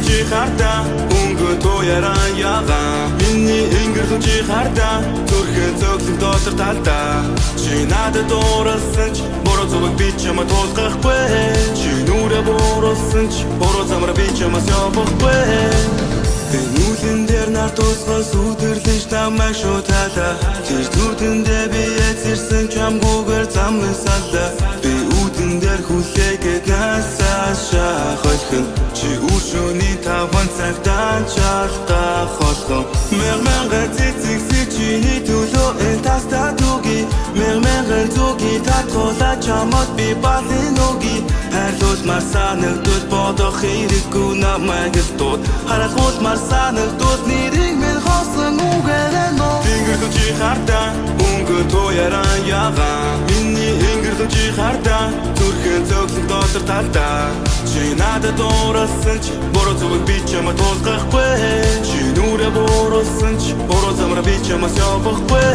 чи харта өнгө тояраа ягаа миний ингэр чи харта зүрхэн зөглөн дотор талдаа чи надад дууралсан ч буруу зүг би чамд тусгахгүй чи нүрэ буурсан ч буруу замаар би чамаас явахгүй Нүлэн дээр нар тусгас үдэрлэж намайг шуудалаа Тэр зүрдэндээ би яцэрсэн чамгүйгээр замын саллаа Би үдэн дээр хүлээгээд насаа шахалхан Чи үршөний таван цагтаа чалгаа холхон Мэрмэнгэ цэцэгсэг чиний төлөө энэ тастаа түги Мэрмэнгэ зүги татхуулаа чамд би балын үги Хайрлуулмаар санагдвал бодох хэрэггүй намайг л дууд Харахуулмаар санагдвал нэрийг минь хослон үгээрээ нөө Тэнгэр чи харта өнгө тояраа ягаа Миний ингэр чи харта зүрхэн зөглөн дотор талдаа Чи надад дууралсан ч буруу зүг би чамд тусгахгүй Чи нүрэ буурсан ч буруу замаар би чамаас явахгүй